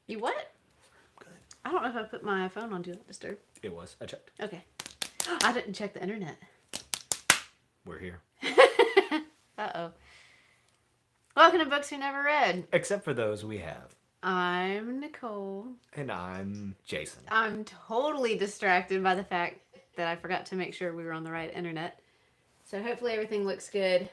You what? Good. I don't know if I put my phone on Do Not Disturb. It was. I checked. Okay. I didn't check the internet. We're here. Uh-oh. Welcome to Books We Never Read. Except for those we have. I'm Nicole. And I'm Jason. I'm totally distracted by the fact that I forgot to make sure we were on the right internet. So hopefully everything looks good.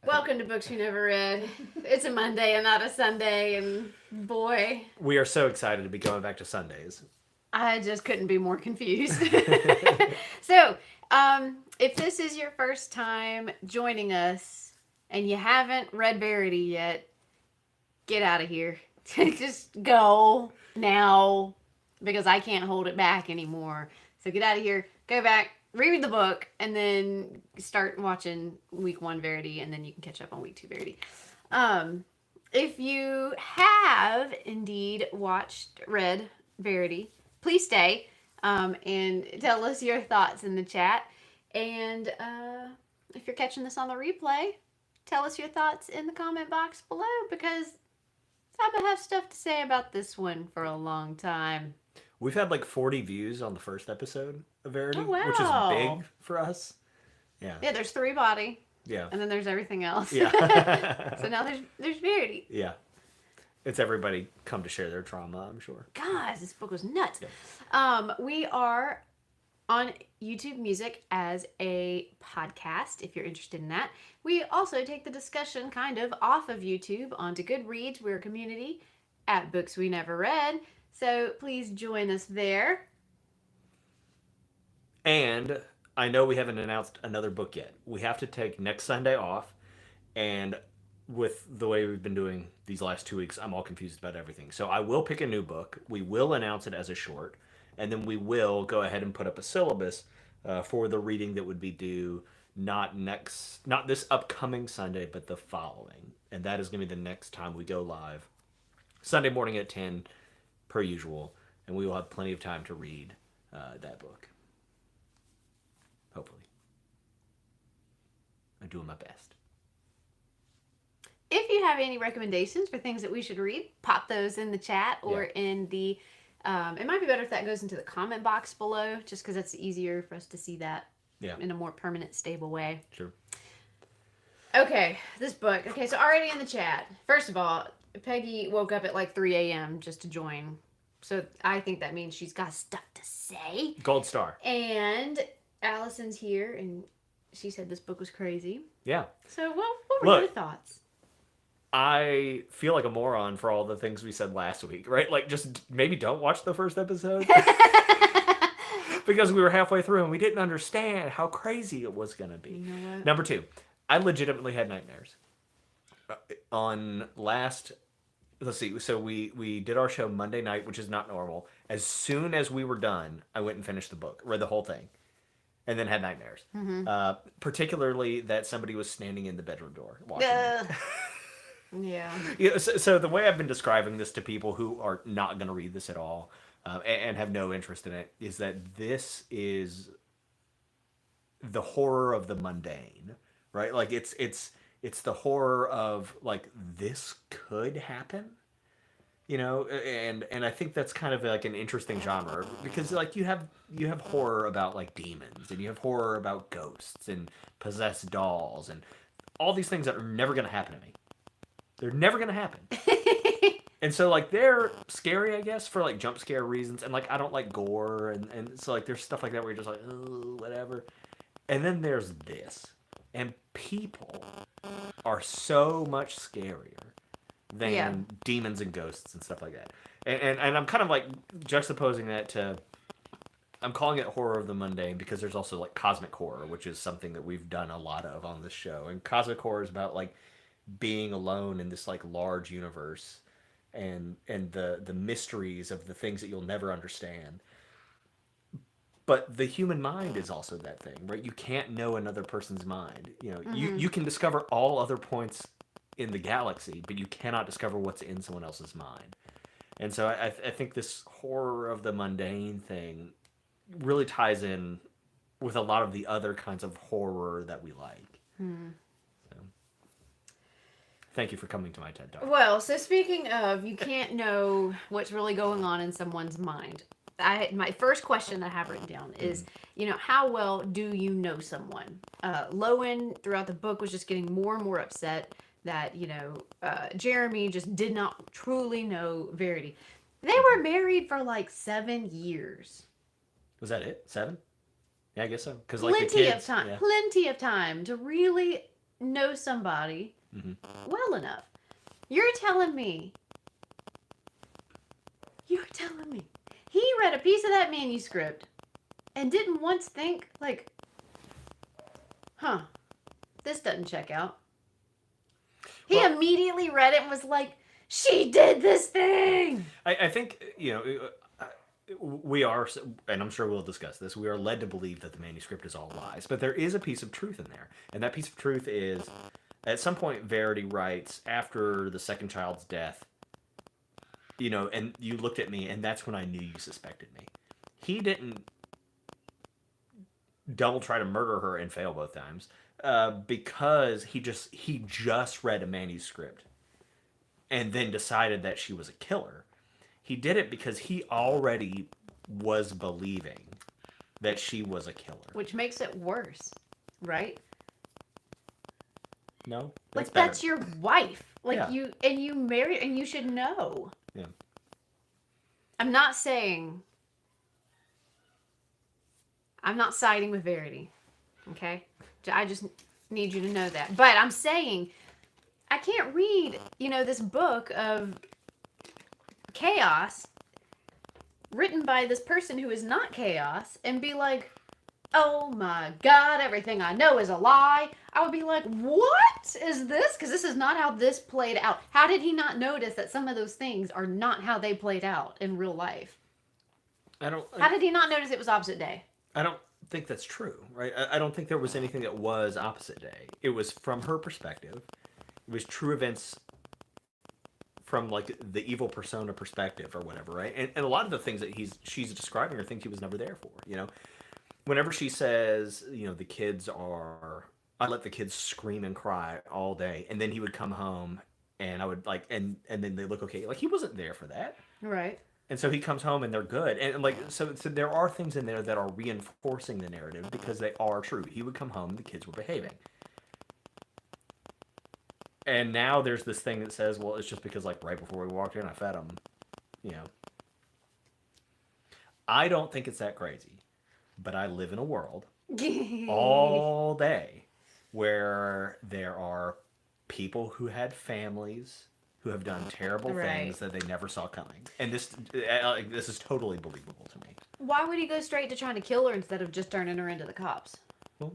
Welcome to Books We Never Read. It's a Monday and not a Sunday, and boy, We are so excited to be going back to Sundays. I just couldn't be more confused. So, if this is your first time joining us and you haven't read Verity yet, get out of here. Just go now because I can't hold it back anymore. So get out of here, go back, read the book, and then start watching week 1 Verity, and then you can catch up on week 2 Verity. If you have indeed read Verity, please stay and tell us your thoughts in the chat. And if you're catching this on the replay, tell us your thoughts in the comment box below, because I'm going to have stuff to say about this one for a long time. We've had like 40 views on the first episode of Verity, Oh, wow. which is big for us. Yeah. Yeah, there's 3 body, Yeah. and then there's everything else. Yeah. So now there's Verity. Yeah. It's everybody come to share their trauma, I'm sure. Guys, this book was nuts. Yeah. We are on YouTube Music as a podcast, if you're interested in that. We also take the discussion kind of off of YouTube onto Good Reads. We're a community at Books We Never Read. So please join us there. And I know we haven't announced another book yet. We have to take next Sunday off. And with the way we've been doing these last 2 weeks, I'm all confused about everything. So I will pick a new book. We will announce it as a short. And then we will go ahead and put up a syllabus for the reading that would be due not this upcoming Sunday, but the following. And that is going to be the next time we go live. Sunday morning at 10, per usual. And we will have plenty of time to read that book. Hopefully. I'm doing my best. If you have any recommendations for things that we should read, pop those in the chat or in the... it might be better if that goes into the comment box below, just because it's easier for us to see that in a more permanent, stable way. Sure. Okay, this book. Okay, so already in the chat. First of all, Peggy woke up at like 3 a.m. just to join. So I think that means she's got stuff to say. Gold star. And Allison's here, and she said this book was crazy. Yeah. So what were your thoughts? I feel like a moron for all the things we said last week, right? Like, just maybe don't watch the first episode. Because we were halfway through and we didn't understand how crazy it was going to be. You know what? Number 2, I legitimately had nightmares. Let's see, so we did our show Monday night, which is not normal. As soon as we were done, I went and finished the book, read the whole thing, and then had nightmares. Mm-hmm. Particularly that somebody was standing in the bedroom door watching me. Yeah. So the way I've been describing this to people who are not going to read this at all and have no interest in it is that this is the horror of the mundane, right? Like it's the horror of like this could happen, and I think that's kind of like an interesting genre because like you have horror about like demons and you have horror about ghosts and possessed dolls and all these things that are never going to happen to me. They're never going to happen. And so, like, they're scary, I guess, for, like, jump scare reasons. And, like, I don't like gore. And so, like, there's stuff like that where you're just like, oh, whatever. And then there's this. And people are so much scarier than demons and ghosts and stuff like that. And I'm kind of, like, juxtaposing that to... I'm calling it horror of the mundane because there's also, like, cosmic horror, which is something that we've done a lot of on this show. And cosmic horror is about, like, being alone in this like large universe and the mysteries of the things that you'll never understand. But the human mind is also that thing, right? You can't know another person's mind. You can discover all other points in the galaxy, but you cannot discover what's in someone else's mind. And so I think this horror of the mundane thing really ties in with a lot of the other kinds of horror that we like. Thank you for coming to my TED Talk. Well, so speaking of, you can't know what's really going on in someone's mind. My first question I have written down is, how well do you know someone? Lowen throughout the book was just getting more and more upset that Jeremy just did not truly know Verity. They were married for like 7 years. Was that it? 7? Yeah, I guess so. Because Plenty of time. Plenty of time to really know somebody well enough. You're telling me he read a piece of that manuscript and didn't once think, like, this doesn't check out. He immediately read it and was like, she did this thing. I think, we are, and I'm sure we'll discuss this, we are led to believe that the manuscript is all lies. But there is a piece of truth in there. And that piece of truth is, at some point, Verity writes, after the second child's death, and you looked at me, and that's when I knew you suspected me. He didn't double try to murder her and fail both times, because he just read a manuscript and then decided that she was a killer. He did it because he already was believing that she was a killer. Which makes it worse, right? No? That's your wife. Yeah. you married, and you should know. Yeah. I'm not siding with Verity. Okay? I just need you to know that. But I'm saying, I can't read, this book of chaos written by this person who is not chaos and be like, oh my God, everything I know is a lie. I would be like, what is this? Because this is not how this played out. How did he not notice that some of those things are not how they played out in real life? How did he not notice it was opposite day? I don't think that's true, right? I don't think there was anything that was opposite day. It was from her perspective. It was true events from like the evil persona perspective or whatever, right? And a lot of the things that she's describing are things he was never there for, Whenever she says, the kids are, I let the kids scream and cry all day, and then he would come home and I would like, and then they look okay. Like he wasn't there for that. Right. And so he comes home and they're good. And like, so there are things in there that are reinforcing the narrative because they are true. He would come home and the kids were behaving. And now there's this thing that says, well, it's just because like right before we walked in, I fed them, I don't think it's that crazy, but I live in a world all day where there are people who had families who have done terrible things that they never saw coming. And this is totally believable to me. Why would he go straight to trying to kill her instead of just turning her into the cops? Well,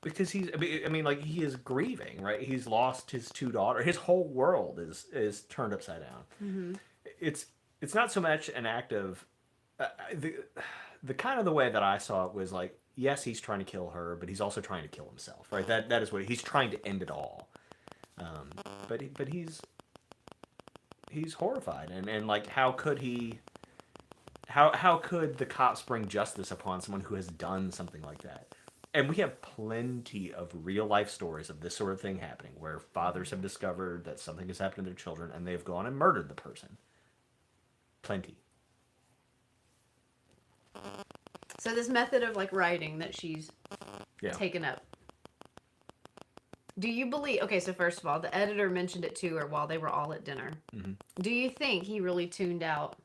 because he is grieving, right? He's lost his 2 daughters. His whole world is turned upside down. Mm-hmm. It's not so much an act of the kind of the way that I saw it was like, yes, he's trying to kill her, but he's also trying to kill himself, right? That is what he's trying to end it all. But he's horrified, and like, how could he? How could the cops bring justice upon someone who has done something like that? And we have plenty of real life stories of this sort of thing happening, where fathers have discovered that something has happened to their children, and they've gone and murdered the person. Plenty. So this method of like writing that she's taken up. Do you believe? Okay, so first of all, the editor mentioned it to her while they were all at dinner. Mm-hmm. Do you think he really tuned out?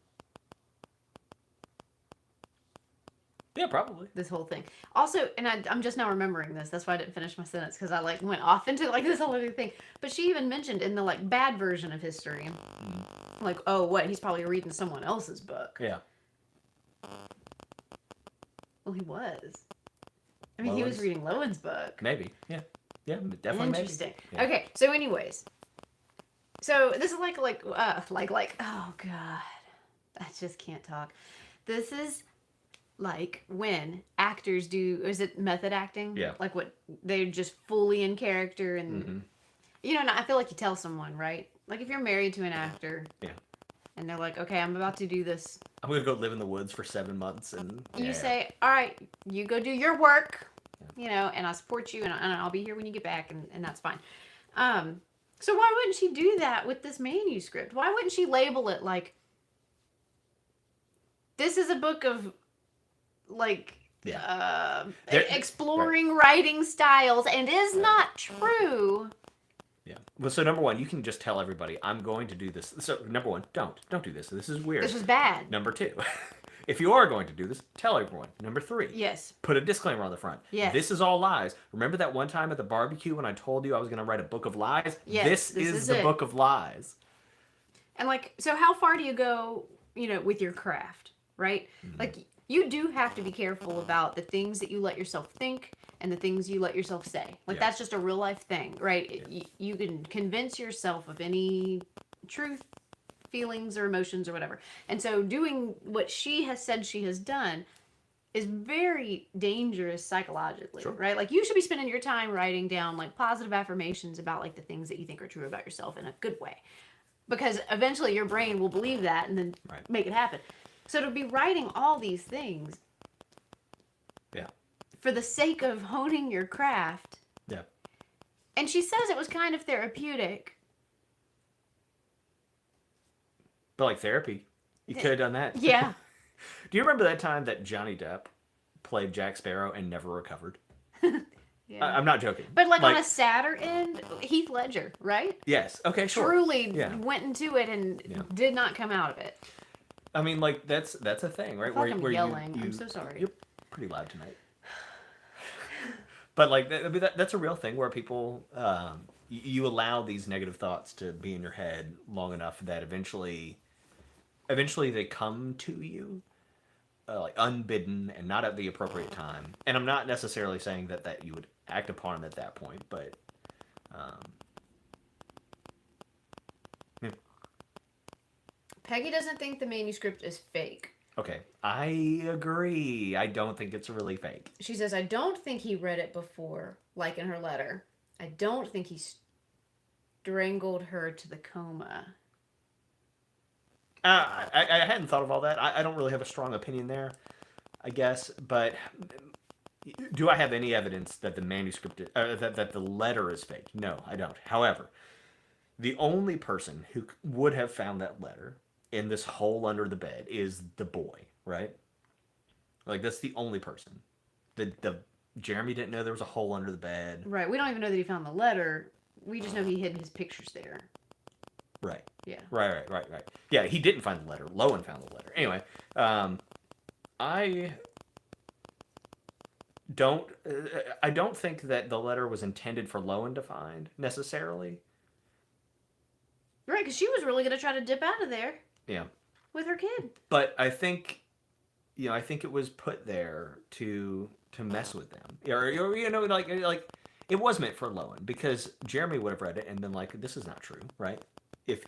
Yeah, probably. This whole thing. Also, and I'm just now remembering this. That's why I didn't finish my sentence, because I like went off into like this whole other thing. But she even mentioned in the like bad version of history, like, oh, what? He's probably reading someone else's book. Yeah. Well, he was. I mean, he was reading Lowen's book. Maybe. Yeah. Yeah, definitely. Interesting. Maybe. Yeah. Okay. So, anyways, so this is like oh god, I just can't talk. This is like when actors do, is it method acting? Yeah. Like what, they're just fully in character and, I feel like you tell someone, right? Like if you're married to an actor. Yeah. And they're like, okay, I'm about to do this. I'm going to go live in the woods for 7 months. And you say, all right, you go do your work, and I support you and I'll be here when you get back and that's fine. So why wouldn't she do that with this manuscript? Why wouldn't she label it like, this is a book of, like, exploring writing styles and is not true? Yeah. Well, so number one, you can just tell everybody, I'm going to do this. So number one, don't do this. This is weird. This was bad. Number two, if you are going to do this, tell everyone. Number three, Yes. put a disclaimer on the front. Yes. This is all lies. Remember that one time at the barbecue when I told you I was going to write a book of lies? Yes, this is the book of lies. And, like, so how far do you go, with your craft, right? Mm-hmm. Like, you do have to be careful about the things that you let yourself think and the things you let yourself say. Like, that's just a real life thing, right? Yeah. You can convince yourself of any truth, feelings, or emotions or whatever. And so doing what she has said she has done is very dangerous psychologically, right? Like, you should be spending your time writing down, like, positive affirmations about, like, the things that you think are true about yourself in a good way. Because eventually your brain will believe that and then make it happen. So to be writing all these things for the sake of honing your craft. Yeah. And she says it was kind of therapeutic. But like therapy, you could have done that. Yeah. Do you remember that time that Johnny Depp played Jack Sparrow and never recovered? Yeah. I'm not joking. But like on a sadder end, Heath Ledger, right? Yes. Okay, sure. Truly went into it and did not come out of it. I mean, like, that's a thing, right? I'm yelling. I'm so sorry. You're pretty loud tonight. But, like, that's a real thing where people, you allow these negative thoughts to be in your head long enough that eventually they come to you, like, unbidden and not at the appropriate time. And I'm not necessarily saying that you would act upon them at that point, but... Peggy doesn't think the manuscript is fake. Okay, I agree. I don't think it's really fake. She says, I don't think he read it before, like in her letter. I don't think he strangled her to the coma. I hadn't thought of all that. I don't really have a strong opinion there, I guess. But do I have any evidence that the manuscript, that the letter is fake? No, I don't. However, the only person who would have found that letter in this hole under the bed is the boy, right? Like, that's the only person. The Jeremy didn't know there was a hole under the bed. Right. We don't even know that he found the letter. We just know he hid his pictures there. Right. Yeah. Right. Yeah, he didn't find the letter. Lowen found the letter. Anyway, I don't think that the letter was intended for Lowen to find, necessarily. Right, because she was really going to try to dip out of there. Yeah. With her kid. But I think it was put there to mess with them. Or like it was meant for Lowen, because Jeremy would have read it and been like, this is not true, right? If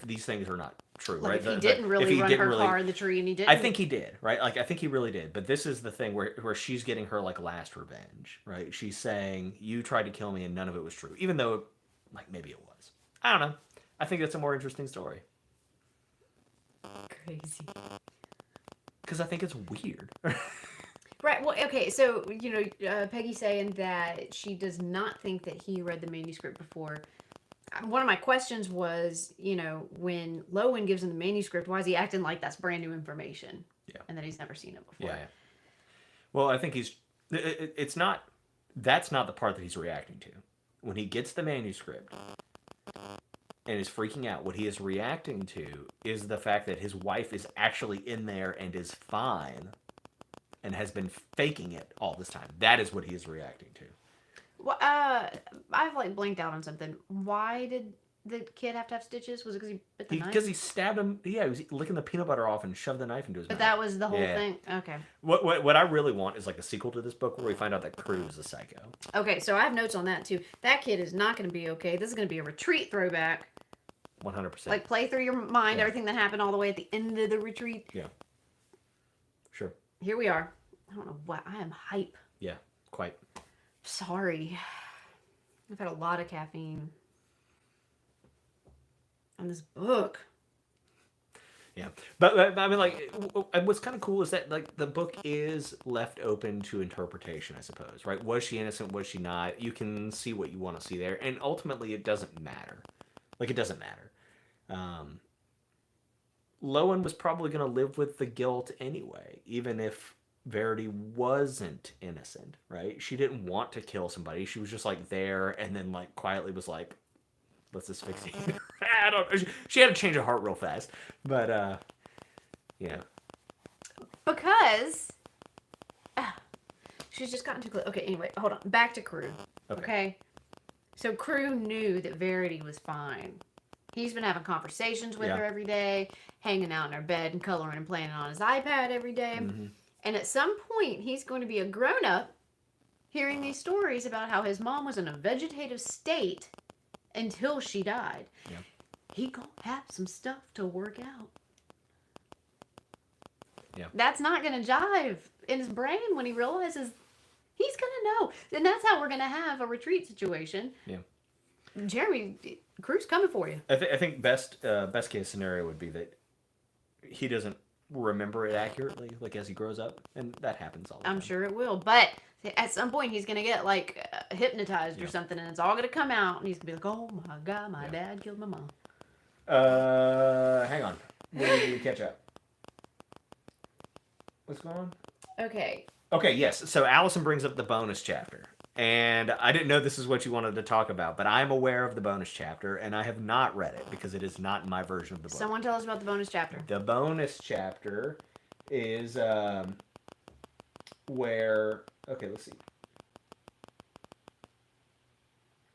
these things are not true, like right? If he didn't really run her car in the tree and he didn't. I think he did, right? Like, I think he really did. But this is the thing where she's getting her, like, last revenge, right? She's saying, you tried to kill me and none of it was true. Even though, like, maybe it was. I don't know. I think that's a more interesting story. Crazy. Because I think it's weird. Right. Well, okay. So, Peggy saying that she does not think that he read the manuscript before. One of my questions was, when Lowen gives him the manuscript, why is he acting like that's brand new information? Yeah. And that he's never seen it before. Yeah. Well, I think it's not, that's not the part that he's reacting to. When he gets the manuscript and is freaking out, what he is reacting to is the fact that his wife is actually in there and is fine and has been faking it all this time. That is what he is reacting to. Well, I've like blinked out on something. Why did the kid have to have stitches? Was it because he bit the knife? Because he stabbed him. Yeah, he was licking the peanut butter off and shoved the knife into his mouth. But that was the whole thing? Okay. What I really want is like a sequel to this book where we find out that Crew is a psycho. Okay, so I have notes on that too. That kid is not going to be okay. This is going to be a retreat throwback. 100%. Like, play through your mind everything that happened all the way at the end of the retreat. Yeah. Sure. Here we are. I don't know what. I am hype. Yeah, quite. Sorry. I've had a lot of caffeine on this book. Yeah, but I mean, like, what's kind of cool is that like the book is left open to interpretation, I suppose. Right? Was she innocent? Was she not? You can see what you want to see there, and ultimately, it doesn't matter. Like, it doesn't matter. Um, Lowen was probably going to live with the guilt anyway, even if Verity wasn't innocent. Right? She didn't want to kill somebody. She was just like there, and then like quietly was like, let's just fix it. I don't know. She had to change her heart real fast. But, yeah. Because she's just gotten too close. Okay, anyway, hold on. Back to Crew. Okay. So Crew knew that Verity was fine. He's been having conversations with her every day, hanging out in her bed and coloring and playing on his iPad every day. Mm-hmm. And at some point, he's going to be a grown-up hearing these stories about how his mom was in a vegetative state until she died. Yeah. He gonna have some stuff to work out. Yeah. That's not gonna jive in his brain when he realizes he's gonna know. And that's how we're gonna have a retreat situation. Yeah. Jeremy, Crew's coming for you. I think best case scenario would be that he doesn't remember it accurately, like as he grows up, and that happens all the time. I'm sure it will, but at some point he's gonna get like hypnotized or something, and it's all gonna come out, and he's gonna be like, "Oh my God, my dad killed my mom." Hang on. We need to catch up. What's going on? Okay. Okay, yes. So Allison brings up the bonus chapter. And I didn't know this is what you wanted to talk about, but I'm aware of the bonus chapter, and I have not read it because it is not my version of the book. Someone tell us about the bonus chapter. The bonus chapter is where... Okay, let's see.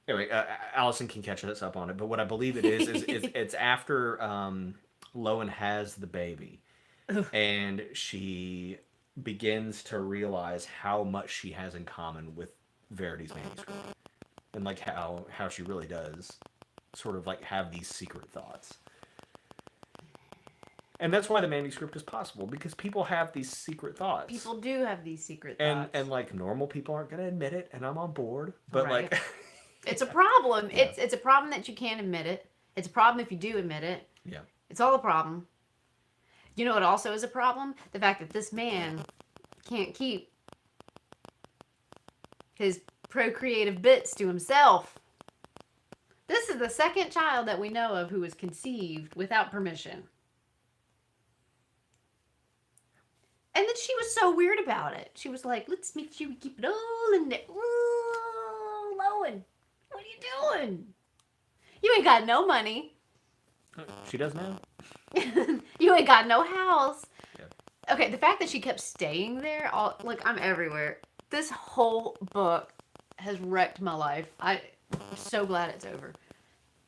Anyway, Allison can catch us up on it, but what I believe it is it's after Lowen has the baby, and she begins to realize how much she has in common with Verity's manuscript, and like how she really does sort of like have these secret thoughts. And that's why the manuscript is possible, because people have these secret thoughts. People do have these secret thoughts. And like normal people aren't going to admit it, and I'm on board, but right. like it's a problem. Yeah. It's a problem that you can't admit it. It's a problem if you do admit it. Yeah. It's all a problem. You know what also is a problem? The fact that this man can't keep his procreative bits to himself. This is the second child that we know of who was conceived without permission. And then she was so weird about it. She was like, let's make sure we keep it all in there. Ooh, Lowen, what are you doing? You ain't got no money. She does now. You ain't got no house. Yeah. Okay, the fact that she kept staying there, like, I'm everywhere. This whole book has wrecked my life. I'm so glad it's over.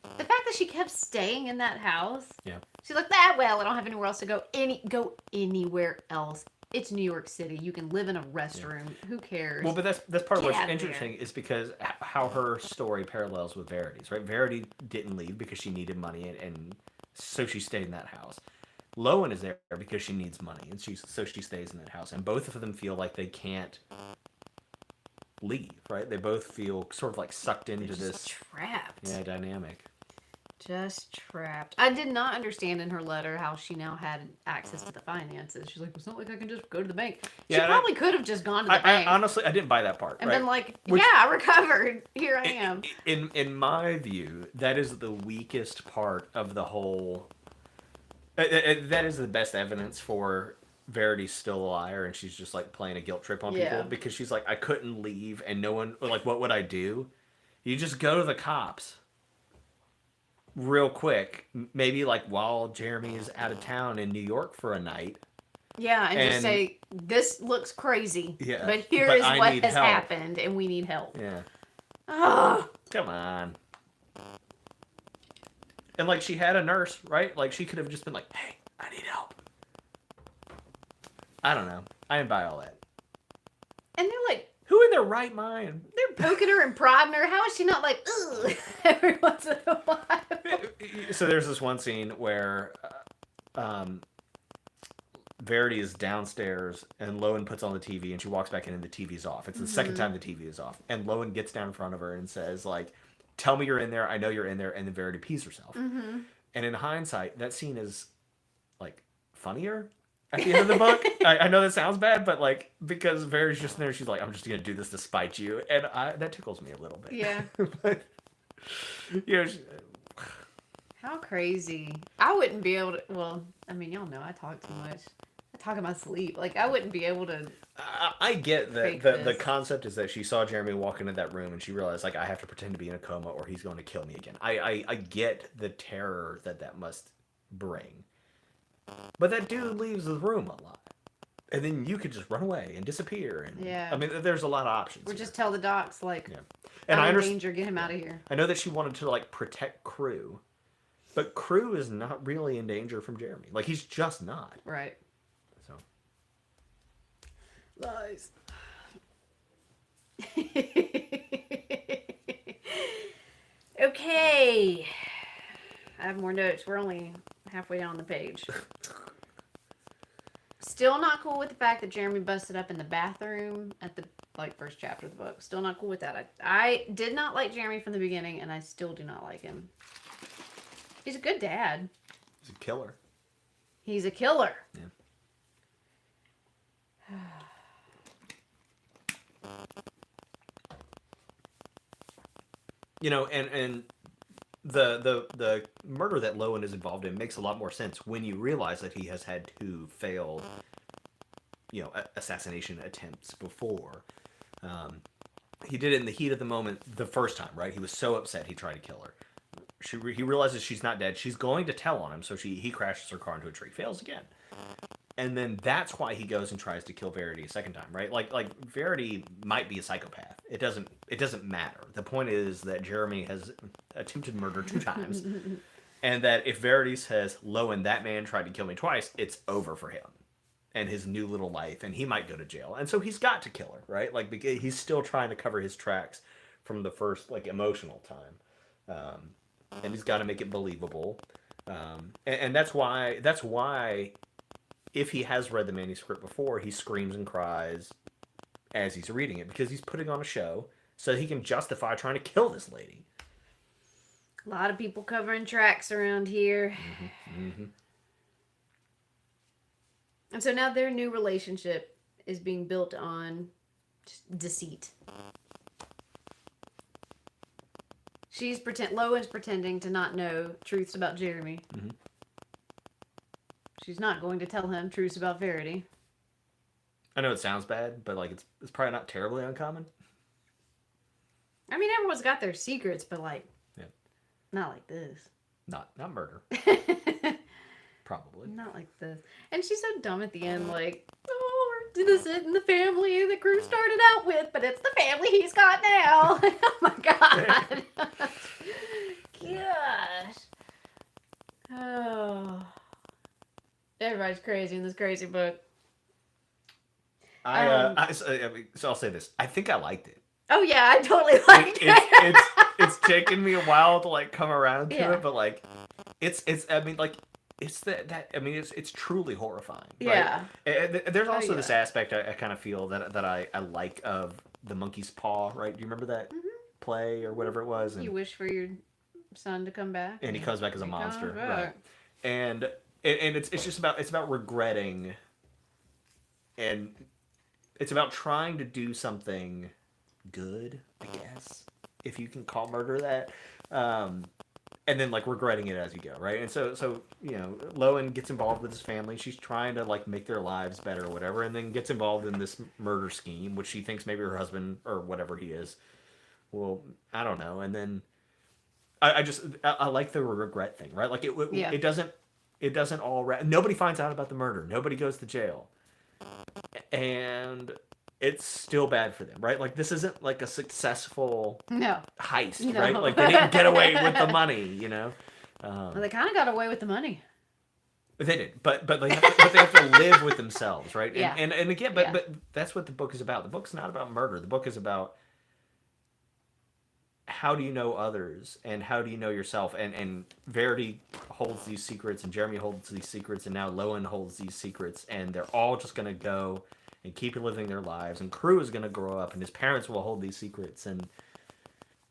The fact that she kept staying in that house. Yeah. She's like, that well, I don't have anywhere else to go. Go anywhere else. It's New York City. You can live in a restroom. Yeah. Who cares? Well, but that's part of what's interesting is because how her story parallels with Verity's, right? Verity didn't leave because she needed money, and so she stayed in that house. Lowen is there because she needs money, and she stays in that house. And both of them feel like they can't leave, right? They both feel sort of like sucked into this trapped. Yeah, dynamic. Just trapped. I did not understand in her letter how she now had access to the finances. She's like, it's not like I can just go to the bank. She probably could have just gone to the bank. Honestly, I didn't buy that part. And been like, I recovered. Here I am. In my view, that is the weakest part of the whole... that is the best evidence for Verity's still a liar, and she's just like playing a guilt trip on people. Because she's like, I couldn't leave, and no one... Like, what would I do? You just go to the cops. Real quick, maybe like while Jeremy is out of town in New York for a night. Yeah, and just say, this looks crazy. Yeah, but here is what has happened, and we need help. Yeah. Oh. Come on. And like she had a nurse, right? Like she could have just been like, hey, I need help. I don't know. I didn't buy all that. And they're like, who in their right mind? They're poking her and prodding her. How is she not like, ugh, every once in a while? So there's this one scene where Verity is downstairs and Lowen puts on the TV and she walks back in and the TV's off. It's the second time the TV is off. And Lowen gets down in front of her and says, like, tell me you're in there. I know you're in there. And then Verity pees herself. Mm-hmm. And in hindsight, that scene is like funnier at the end of the book. I know that sounds bad, but like because Verity's just there, she's like, I'm just gonna do this to spite you, and that tickles me a little bit. Yeah. But you know, How crazy. I wouldn't be able to, well, I mean, y'all know I talk too much. I talk in my sleep. Like, I wouldn't be able to. I get that Fake the this. concept is that she saw Jeremy walk into that room and she realized like I have to pretend to be in a coma or he's going to kill me again. I get the terror that must bring, but that dude leaves the room a lot, and then you could just run away and disappear. And Yeah. I mean, there's a lot of options. Or here. just tell the docs, like, Yeah. And I'm I in understand. danger, get him out of here. I know that she wanted to like protect Crew, but Crew is not really in danger from Jeremy. Like he's just not. Right. So Lies. Okay. I have more notes. We're only halfway down the page. Still not cool with the fact that Jeremy busted up in the bathroom at the first chapter of the book. Still not cool with that. I did not like Jeremy from the beginning, and I still do not like him. He's a good dad. he's a killer. He's a killer. Yeah. You know, and the murder that Lowen is involved in makes a lot more sense when you realize that he has had two failed, you know, assassination attempts before. He did it in the heat of the moment the first time, right? He was so upset he tried to kill her. He realizes she's not dead. She's going to tell on him, so he crashes her car into a tree. Fails again. And then that's why he goes and tries to kill Verity a second time, right? Like Verity might be a psychopath. It doesn't matter. The point is that Jeremy has attempted murder 2 times, and that if Verity says, "Lowen, that man tried to kill me twice," it's over for him and his new little life, and he might go to jail. And so he's got to kill her, right? Like because he's still trying to cover his tracks from the first like emotional time, and he's got to make it believable. And that's why. If he has read the manuscript before, he screams and cries as he's reading it because he's putting on a show so he can justify trying to kill this lady. A lot of people covering tracks around here. Mm-hmm. And so now their new relationship is being built on deceit. Lowen's pretending to not know truths about Jeremy. Mm-hmm. She's not going to tell him truths about Verity. I know it sounds bad, but like it's probably not terribly uncommon. I mean, everyone's got their secrets, but like, yeah, not like this. Not murder. Probably. Not like this. And she's so dumb at the end, like, oh, this isn't the family that Crew started out with, but it's the family he's got now. Oh my god. Gosh. Oh. Everybody's crazy in this crazy book. So I'll say this. I think I liked it. Oh yeah, I totally liked it. It's taken me a while to like come around to Yeah. it, but like it's I mean like it's it's truly horrifying. Right? Yeah. And there's also yeah. this aspect I kind of feel that I like of the monkey's paw, right? Do you remember that play or whatever it was? And, You wish for your son to come back. and he comes back as a He monster, comes back. right? And it's just about regretting, and it's about trying to do something good, I guess, if you can call murder that, and then like regretting it as you go, right? And so you know, Lowen gets involved with his family. She's trying to like make their lives better or whatever, and then gets involved in this murder scheme, which she thinks maybe her husband or whatever he is. Well, I don't know. And then I like the regret thing, right? Like it doesn't all nobody finds out about the murder. Nobody goes to jail. And it's still bad for them, right? Like this isn't like a successful heist, No. right? Like they didn't get away with the money, you know. Well, they kind of got away with the money. They did, but they have to live with themselves, right? Yeah. And again, but that's what the book is about. The book's not about murder. The book is about how do you know others and how do you know yourself? And Verity holds these secrets, and Jeremy holds these secrets, and now Lowen holds these secrets, and they're all just going to go and keep living their lives. And Crew is going to grow up, and his parents will hold these secrets, and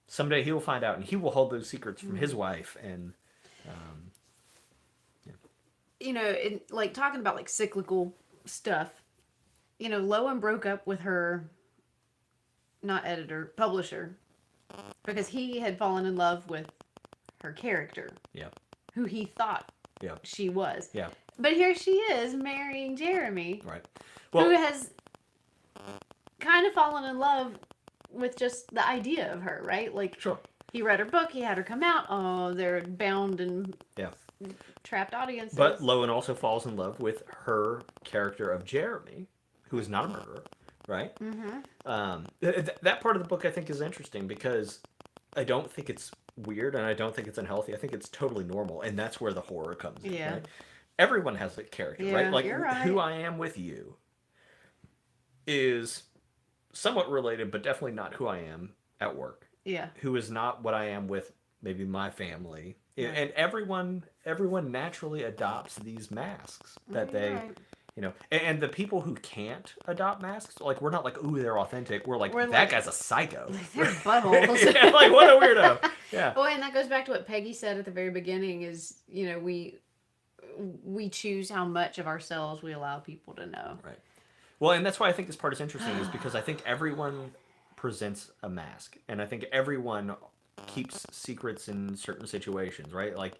someday he will find out, and he will hold those secrets from his wife. And like talking about like cyclical stuff, Lowen broke up with her, not editor, publisher, because he had fallen in love with her character, Yeah. who he thought Yeah. she was. Yeah. But here she is marrying Jeremy, Right. who Well, has kind of fallen in love with just the idea of her, right? Like, sure. he read her book, he had her come out. Oh, they're bound in Yeah. trapped audiences. But Lowen also falls in love with her character of Jeremy, who is not a murderer, right? Mm-hmm. That part of the book I think is interesting because I don't think it's weird and I don't think it's unhealthy. I think it's totally normal, and that's where the horror comes in. Yeah. Right? Everyone has a character, Yeah, right? Like you're right. Who I Am With You is somewhat related, but definitely not who I am at work. Yeah. Who is not what I am with maybe my family. Right. And everyone naturally adopts these masks that they, Right. and the people who can't adopt masks, like we're not like, ooh, they're authentic. We're like, We're that like, guy's a psycho. They're buttholes. Yeah, like what a weirdo. Yeah. Boy, and that goes back to what Peggy said at the very beginning is, we choose how much of ourselves we allow people to know. Right. Well, and that's why I think this part is interesting is because I think everyone presents a mask, and I think everyone keeps secrets in certain situations, right? Like,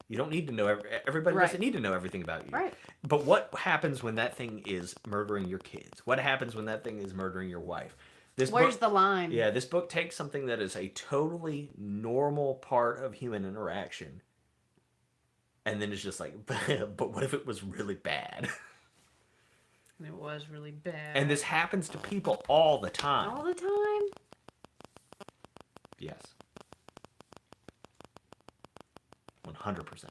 you don't need to know, everybody Right. doesn't need to know everything about you. Right. But what happens when that thing is murdering your kids? What happens when that thing is murdering your wife? Where's the line? Yeah, this book takes something that is a totally normal part of human interaction, and then it's just like, but what if it was really bad? And it was really bad. And this happens to people all the time. All the time? Yes. 100%.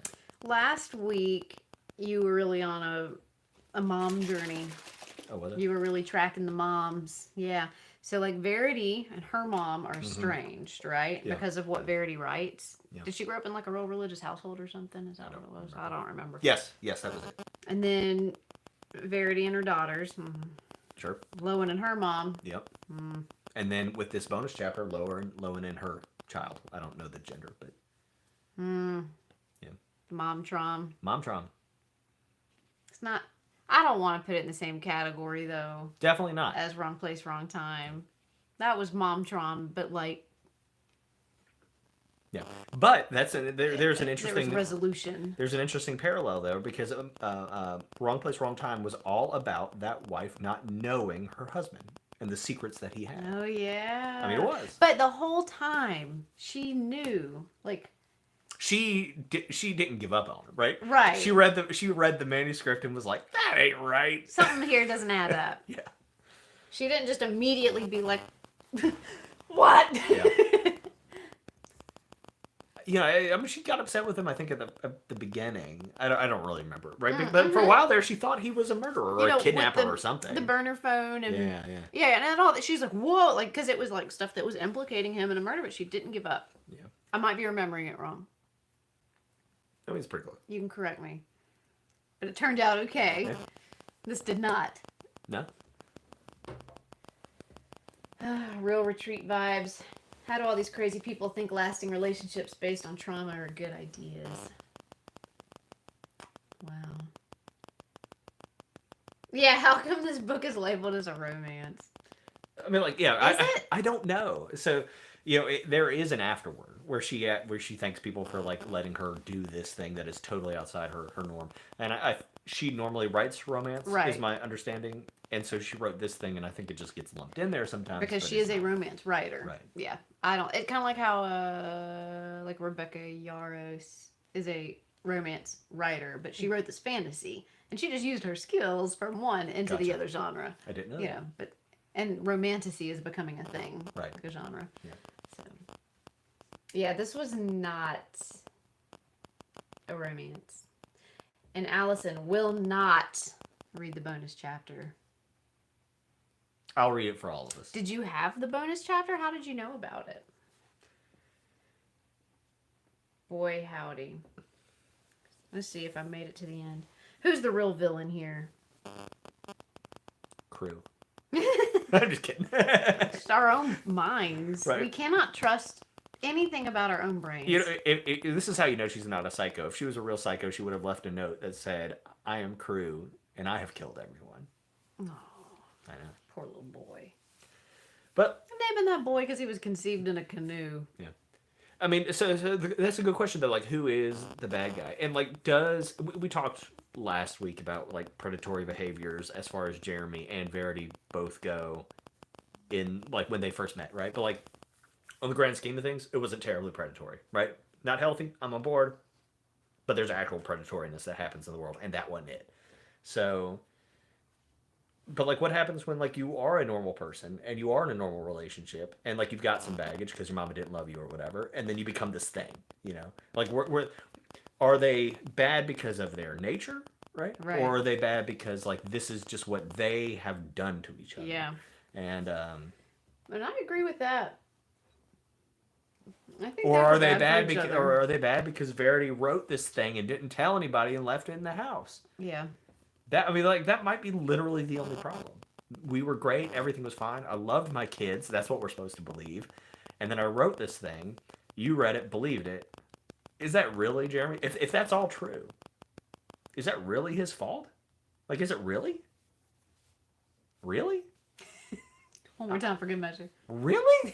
Last week, you were really on a mom journey. Oh, was it? You were really tracking the moms. Yeah. So, like, Verity and her mom are estranged, right? Yeah. Because of what Verity writes. Yeah. Did she grow up in, like, a real religious household or something? Is that what it was? I don't remember. Yes, that was it. And then Verity and her daughters. Sure. Lowen and her mom. Yep. And then with this bonus chapter, Lowen and her child. I don't know the gender, but yeah. Mom Trom. Mom Trom. It's not... I don't want to put it in the same category, though, Definitely not. as Wrong Place, Wrong Time. That was Mom Trom, but, like... Yeah. But there's an There was interesting... resolution. There's an interesting parallel, though, because Wrong Place, Wrong Time was all about that wife not knowing her husband and the secrets that he had. Oh, yeah. I mean, it was. But the whole time, she knew, like... She didn't give up on him, right? Right. She read the manuscript and was like, that ain't right. Something here doesn't add up. Yeah. She didn't just immediately be like, what? Yeah. I mean, she got upset with him, I think, at the beginning. I don't really remember, right? But for a while there, she thought he was a murderer or a kidnapper or something. The burner phone and... Yeah. And all that. She's like, whoa. Like, because it was, like, stuff that was implicating him in a murder, but she didn't give up. Yeah. I might be remembering it wrong. I mean, it's pretty close. You can correct me. But it turned out okay. Yeah. This did not. No? Real retreat vibes. How do all these crazy people think lasting relationships based on trauma are good ideas? Wow. Yeah, how come this book is labeled as a romance? I mean, like, yeah, I don't know. So, there is an afterword where she thanks people for, like, letting her do this thing that is totally outside her norm. And she normally writes romance, Right. is my understanding. And so she wrote this thing, and I think it just gets lumped in there sometimes. Because but she is it's a not. romance writer. Right. Yeah. It's kind of like how, like, Rebecca Yarros is a romance writer, but she wrote this fantasy. And she just used her skills from one into the Gotcha. other genre. I didn't know You that. know, but... And romantasy is becoming a thing. Right. Like a genre. Yeah. So, yeah, this was not a romance. And Allison will not read the bonus chapter. I'll read it for all of us. Did you have the bonus chapter? How did you know about it? Boy, howdy. Let's see if I made it to the end. Who's the real villain here? Crew. I'm just kidding. Just our own minds. Right. We cannot trust anything about our own brains. You know, this is how you know she's not a psycho. If she was a real psycho, she would have left a note that said, "I am Crew, and I have killed everyone." Oh, I know. poor little boy. But I'm naming that boy because he was conceived in a canoe. yeah, I mean, so that's a good question though. Like, who is the bad guy? And like, we talked last week about like predatory behaviors as far as Jeremy and Verity both go in like when they first met, right? But like on the grand scheme of things, it wasn't terribly predatory, right? Not healthy. I'm on board. But there's actual predatoriness that happens in the world, and that wasn't it. So, but like, what happens when like you are a normal person and you are in a normal relationship, and like you've got some baggage because your mama didn't love you or whatever, and then you become this thing, you know? Like, are they bad because of their nature, right? Right. Or are they bad because like this is just what they have done to each other? Yeah. And And I agree with that. I think or they are were they bad bad for each because, other. or are they bad because Verity wrote this thing and didn't tell anybody and left it in the house? Yeah. That, I mean, like, that might be literally the only problem. We were great. Everything was fine. I loved my kids. That's what we're supposed to believe. And then I wrote this thing. You read it, believed it. Is that really, Jeremy? If that's all true, is that really his fault? Like, is it really? Really? One more time for good measure. Really?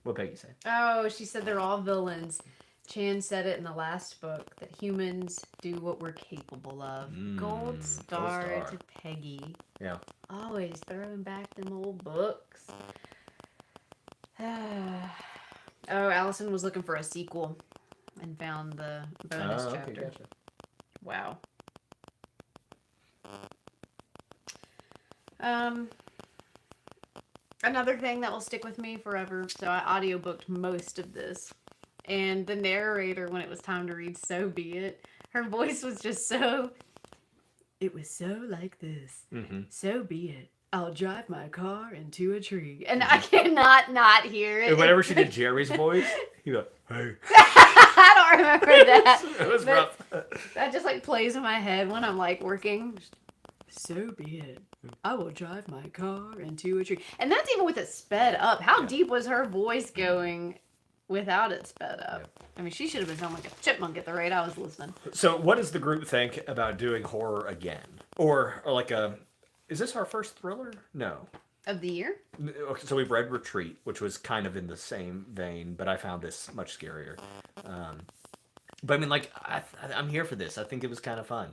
What Peggy say? Oh, she said they're all villains. Chan said it in the last book that humans do what we're capable of. Gold star to Peggy. Yeah. Always throwing back them old books. Oh, Allison was looking for a sequel and found the bonus chapter. Okay, gotcha. Wow. Another thing that will stick with me forever. So I audiobooked most of this. And the narrator, when it was time to read So Be It, her voice was just so... It was so like this. Mm-hmm. So be it. I'll drive my car into a tree. And I cannot not hear it. And whenever she did Jerry's voice, he'd go, hey. I don't remember that. It was But rough. that just like plays in my head when I'm like working. So be it. I will drive my car into a tree. And that's even with it sped up. How deep was her voice going without it sped up? Yeah. I mean, she should have been sounding like a chipmunk at the rate I was listening. So what does the group think about doing horror again? Or like a... Is this our first thriller? No. Of the year? Okay, so we've read Retreat, which was kind of in the same vein, but I found this much scarier. But I mean, like, I'm here for this. I think it was kind of fun.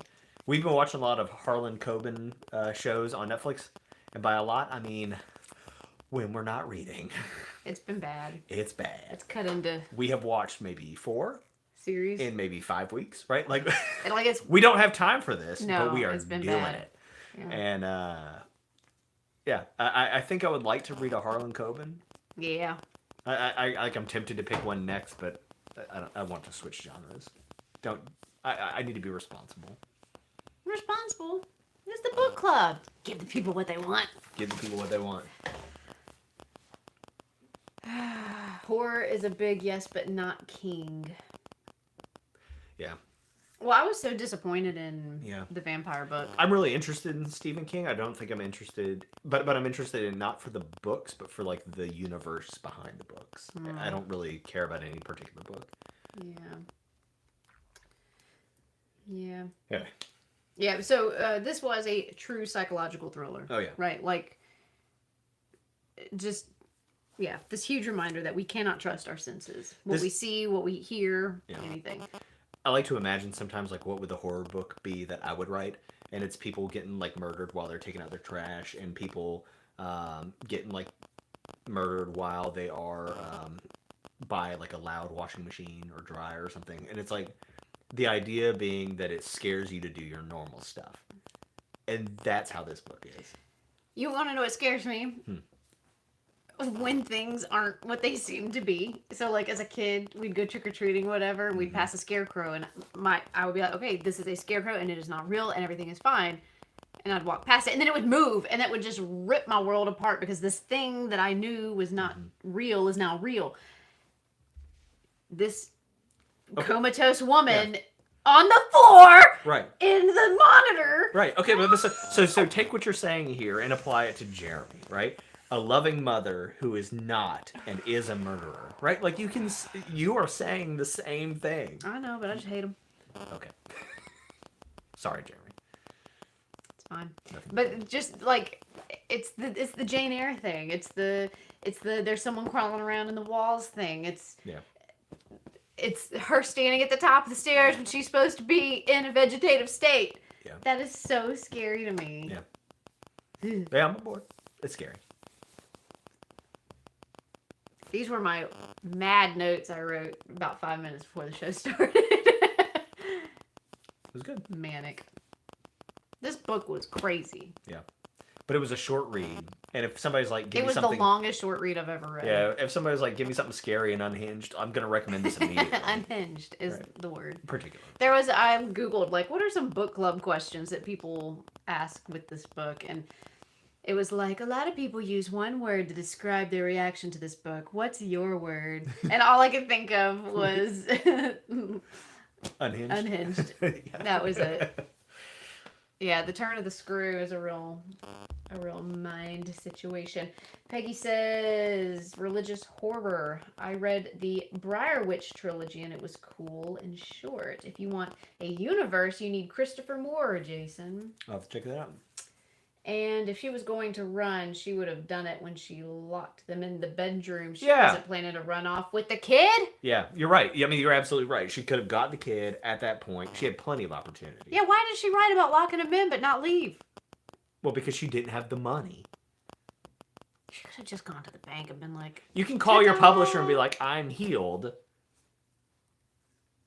We've been watching a lot of Harlan Coben shows on Netflix. And by a lot, I mean when we're not reading. It's been bad. It's bad. It's cut into We have watched maybe 4 series. in maybe 5 weeks, right? Like, And like it's we don't have time for this, No, but we are it's been doing bad. it. Yeah. And yeah, I think I would like to read a Harlan Coben. Yeah. I'm tempted to pick one next, but I want to switch genres. I need to be responsible. Responsible. It's the book club. Give the people what they want. Give the people what they want. Horror is a big yes, but not king. Yeah. Well, I was so disappointed in the vampire book. I'm really interested in Stephen King. I don't think I'm interested, but I'm interested in not for the books, but for like the universe behind the books. I don't really care about any particular book. Yeah. Yeah. Yeah, so this was a true psychological thriller. Oh, yeah. Right, like, just, yeah, this huge reminder that we cannot trust our senses. What we see, what we hear, anything. I like to imagine sometimes, like, what would the horror book be that I would write? And it's people getting, like, murdered while they're taking out their trash, and people getting, like, murdered while they are by, like, a loud washing machine or dryer or something. And it's, like, the idea being that it scares you to do your normal stuff. And that's how this book is. You want to know what scares me? When things aren't what they seem to be. So, like, as a kid, we'd go trick-or-treating, whatever, and we'd pass a scarecrow, and I would be like, okay, this is a scarecrow, and it is not real, and everything is fine. And I'd walk past it, and then it would move, and that would just rip my world apart, because this thing that I knew was not real is now real. This comatose woman on the floor in the monitor. Right. Okay, but so take what you're saying here and apply it to Jeremy, right? a loving mother who is not and is a murderer, right? Like you are saying the same thing. I know, but I just hate them. Okay. Sorry, Jeremy. It's fine. But just like it's the Jane Eyre thing. It's the there's someone crawling around in the walls thing. It's her standing at the top of the stairs when she's supposed to be in a vegetative state. Yeah. That is so scary to me. Yeah. Yeah, I'm aboard. It's scary. These were my mad notes I wrote about 5 minutes before the show started. It was good. Manic. This book was crazy. Yeah. But it was a short read. And if somebody's like, give It me was something... the longest short read I've ever read. Yeah, if somebody's like, give me something scary and unhinged, I'm going to recommend this immediately. Unhinged is the word. Particularly. I Googled, like, what are some book club questions that people ask with this book? And it was like, a lot of people use one word to describe their reaction to this book. What's your word? And all I could think of was... Unhinged. Unhinged. Yeah. That was it. Yeah, the turn of the screw is a real mind situation. Peggy says, religious horror. I read the Briar Witch trilogy and it was cool and short. If you want a universe, you need Christopher Moore, Jason. I'll have to check that out. And if she was going to run, she would have done it when she locked them in the bedroom. She Yeah. wasn't planning to run off with the kid. Yeah, you're right. I mean, you're absolutely right. She could have got the kid at that point. She had plenty of opportunity. Yeah, why did she write about locking him in but not leave? Well, because she didn't have the money. She could have just gone to the bank and been like... You can call your publisher and be like, I'm healed.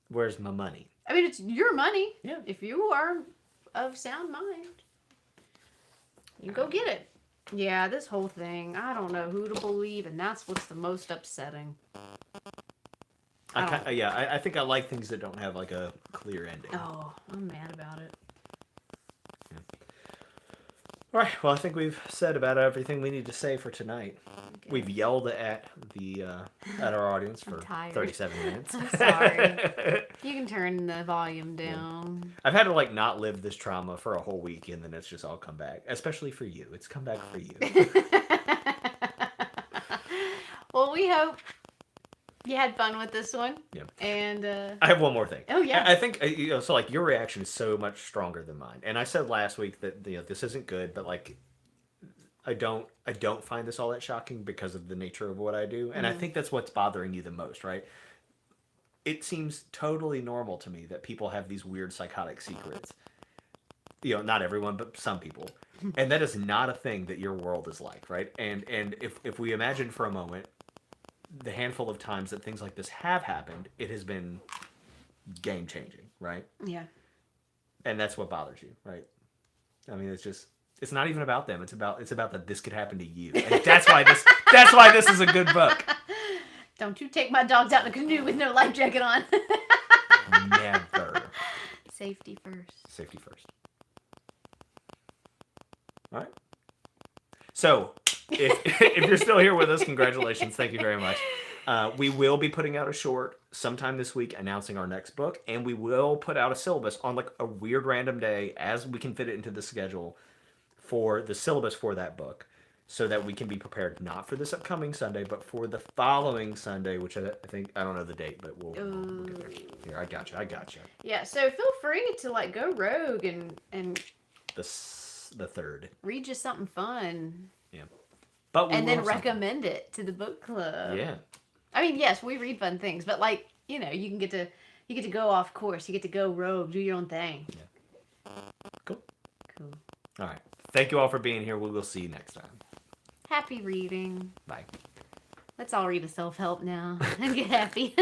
Where's my money? I mean, it's your money. Yeah. If you are of sound mind, you go get it. Yeah, this whole thing, I don't know who to believe, and that's what's the most upsetting. I think I like things that don't have like a clear ending. Oh, I'm mad about it. Yeah. All right. Well, I think we've said about everything we need to say for tonight. Okay. We've yelled at our audience for 37 minutes. I'm sorry. You can turn the volume down. Yeah. I've had to like not live this trauma for a whole week, and then it's just all come back. Especially for you, it's come back for you. Well, we hope you had fun with this one. Yeah. And I have one more thing. Oh yeah. I think so. Like your reaction is so much stronger than mine. And I said last week that this isn't good, but like I don't find this all that shocking because of the nature of what I do. And I think that's what's bothering you the most, right? It seems totally normal to me that people have these weird psychotic secrets. Not everyone, but some people. And that is not a thing that your world is like, right? And if we imagine for a moment the handful of times that things like this have happened, it has been game changing, right? Yeah. And that's what bothers you, right? I mean, it's not even about them. It's about that this could happen to you. And that's why this is a good book. Don't you take my dogs out in a canoe with no life jacket on. Never. Safety first. Safety first. All right. So, if you're still here with us, congratulations. Thank you very much. We will be putting out a short sometime this week announcing our next book, and we will put out a syllabus on like a weird random day as we can fit it into the schedule for the syllabus for that book, so that we can be prepared not for this upcoming Sunday, but for the following Sunday, which I think, I don't know the date, but we'll get there. Here, I gotcha. Yeah, so feel free to like go rogue and the third. Read you something fun. Yeah. But and then recommend it to the book club. Yeah. I mean, yes, we read fun things, but like, you can get to go off course. You get to go rogue, do your own thing. Yeah. Cool. All right. Thank you all for being here. We will see you next time. Happy reading. Bye. Let's all read a self-help now and get happy.